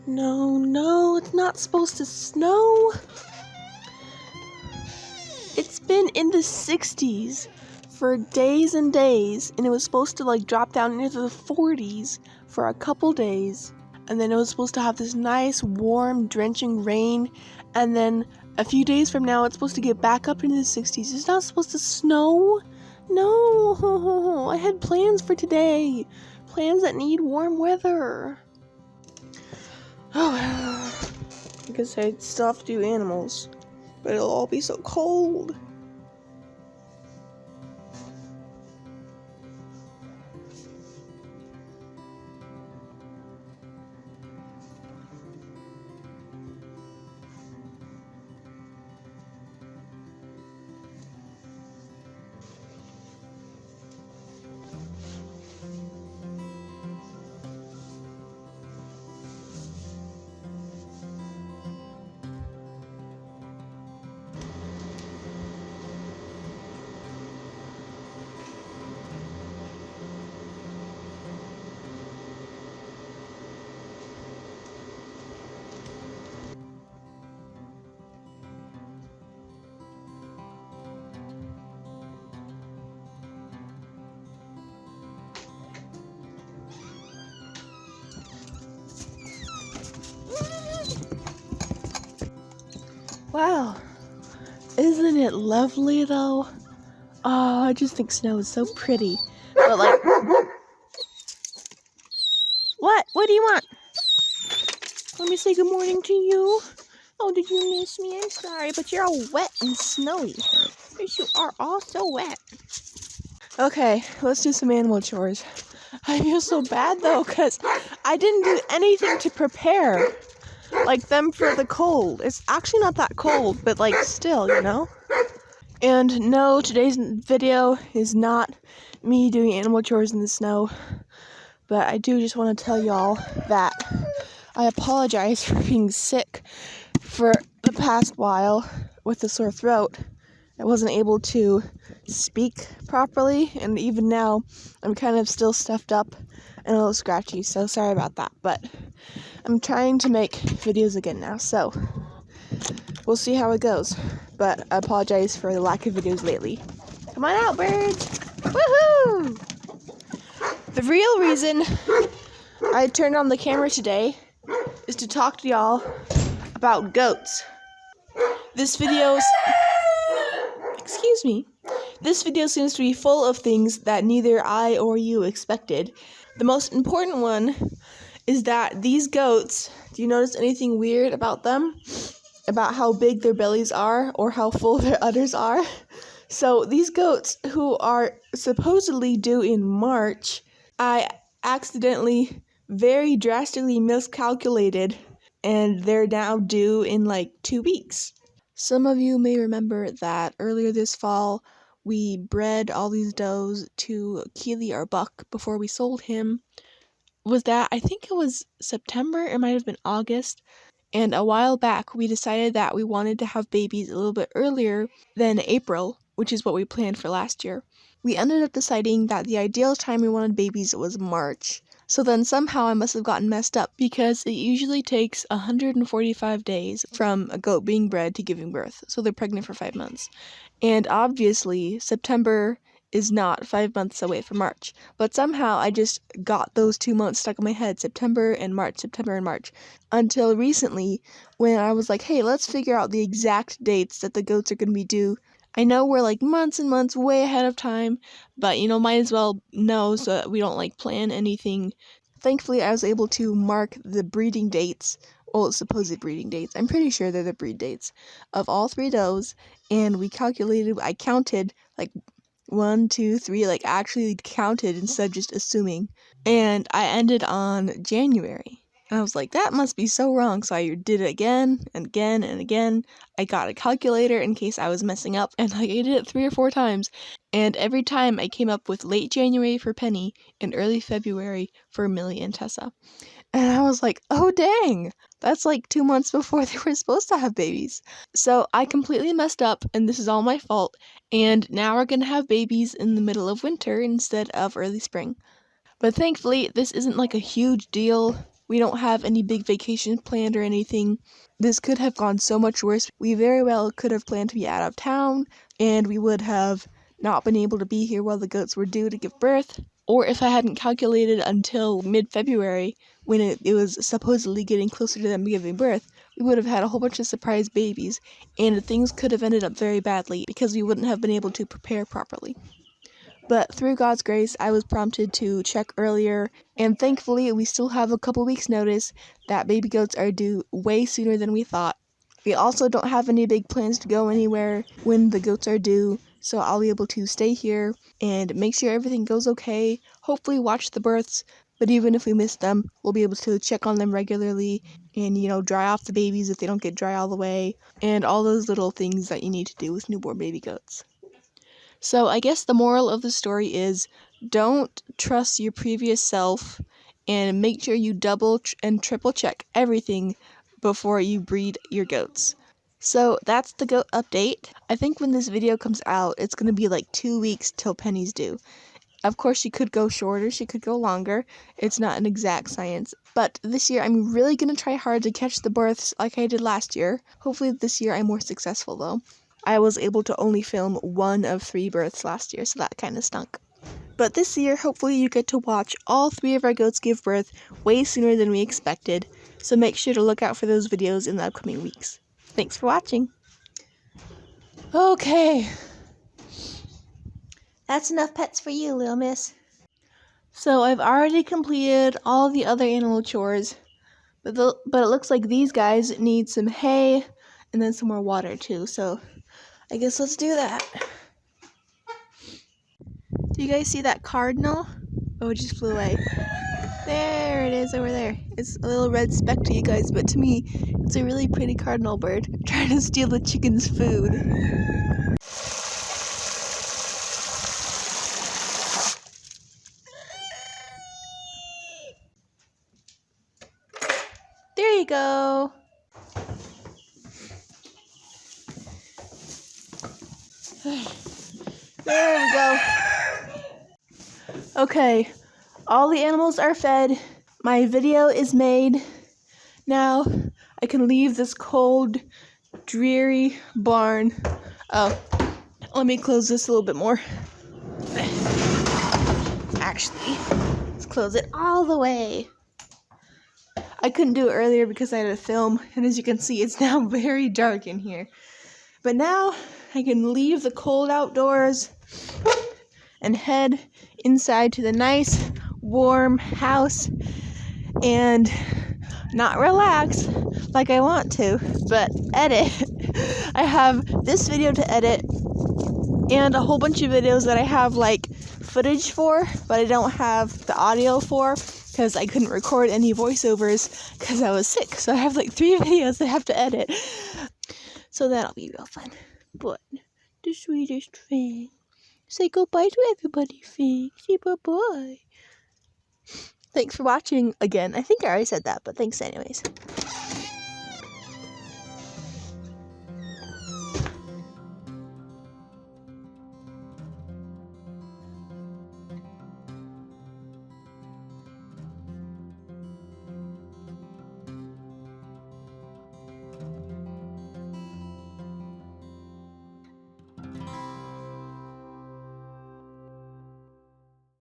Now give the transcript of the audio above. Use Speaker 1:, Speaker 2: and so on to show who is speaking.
Speaker 1: No, it's not supposed to snow. It's been in the 60s for days and days, and it was supposed to drop down into the 40s for a couple days, and then it was supposed to have this nice, warm, drenching rain, and then a few days from now it's supposed to get back up into the 60s. It's not supposed to snow. No, I had plans for today. Plans that need warm weather. Oh, I guess I still have to do animals, but it'll all be so cold. Wow, isn't it lovely though? Oh, I just think snow is so pretty. But what do you want? Let me say good morning to you. Oh, did you miss me? I'm sorry, but you're all wet and snowy. Yes, you are all so wet. Okay, let's do some animal chores. I feel so bad though, because I didn't do anything to prepare them for the cold. It's actually not that cold, but still, And no, today's video is not me doing animal chores in the snow, but I do just want to tell y'all that I apologize for being sick for the past while with a sore throat. I wasn't able to speak properly, and even now I'm kind of still stuffed up and a little scratchy, so sorry about that, but I'm trying to make videos again now, so we'll see how it goes, but I apologize for the lack of videos lately. Come on out, birds! Woohoo! The real reason I turned on the camera today is to talk to y'all about goats. This video seems to be full of things that neither I or you expected. The most important one is that these goats, do you notice anything weird about them? About how big their bellies are or how full their udders are? So these goats, who are supposedly due in March, I accidentally very drastically miscalculated, and they're now due in 2 weeks. Some of you may remember that earlier this fall, we bred all these does to Keely, our buck, before we sold him. I think it was September, it might have been August, and a while back we decided that we wanted to have babies a little bit earlier than April, which is what we planned for last year. We ended up deciding that the ideal time we wanted babies was March. So then somehow I must have gotten messed up, because it usually takes 145 days from a goat being bred to giving birth. So they're pregnant for 5 months. And obviously September is not 5 months away from March. But somehow I just got those 2 months stuck in my head, September and March, until recently when I was like, hey, let's figure out the exact dates that the goats are going to be due. I know we're months and months way ahead of time, but might as well know so that we don't plan anything. Thankfully, I was able to mark the breeding dates, supposed breeding dates, I'm pretty sure they're the breed dates, of all 3 does, and I counted 1, 2, 3, actually counted instead of just assuming, and I ended on January. And I was like, that must be so wrong, so I did it again and again and again. I got a calculator in case I was messing up, and I did it 3 or 4 times, and every time I came up with late January for Penny and early February for Millie and Tessa. And I was like, oh dang, that's 2 months before they were supposed to have babies. So I completely messed up, and this is all my fault, and now we're gonna have babies in the middle of winter instead of early spring. But thankfully, this isn't a huge deal. We don't have any big vacations planned or anything. This could have gone so much worse. We very well could have planned to be out of town, and we would have not been able to be here while the goats were due to give birth. Or if I hadn't calculated until mid-February, when it was supposedly getting closer to them giving birth, we would have had a whole bunch of surprise babies, and things could have ended up very badly because we wouldn't have been able to prepare properly. But through God's grace, I was prompted to check earlier, and thankfully we still have a couple weeks notice that baby goats are due way sooner than we thought. We also don't have any big plans to go anywhere when the goats are due, so I'll be able to stay here and make sure everything goes okay, hopefully watch the births, but even if we miss them, we'll be able to check on them regularly and, dry off the babies if they don't get dry all the way, and all those little things that you need to do with newborn baby goats. So I guess the moral of the story is don't trust your previous self and make sure you double and triple check everything before you breed your goats. So that's the goat update. I think when this video comes out, it's going to be like 2 weeks till Penny's due. Of course, she could go shorter, she could go longer. It's not an exact science. But this year, I'm really going to try hard to catch the births like I did last year. Hopefully this year I'm more successful though. I was able to only film 1 of 3 births last year, so that kind of stunk. But this year, hopefully you get to watch all 3 of our goats give birth way sooner than we expected. So make sure to look out for those videos in the upcoming weeks. Thanks for watching. Okay. That's enough pets for you, little miss. So I've already completed all the other animal chores, but it looks like these guys need some hay and then some more water too, so I guess let's do that. Do you guys see that cardinal? Oh, it just flew away. There it is over there. It's a little red speck to you guys, but to me, it's a really pretty cardinal bird trying to steal the chicken's food. There you go. There we go. Okay, all the animals are fed. My video is made. Now I can leave this cold, dreary barn. Oh, let me close this a little bit more. Actually, let's close it all the way. I couldn't do it earlier because I had to film, and as you can see, it's now very dark in here. But now I can leave the cold outdoors and head inside to the nice, warm house and not relax like I want to, but edit. I have this video to edit and a whole bunch of videos that I have like footage for, but I don't have the audio for because I couldn't record any voiceovers because I was sick. So I have like 3 videos I have to edit. So that'll be real fun. But the sweetest thing. Say goodbye to everybody, Fig. Say bye-bye. Thanks for watching again. I think I already said that, but thanks anyways.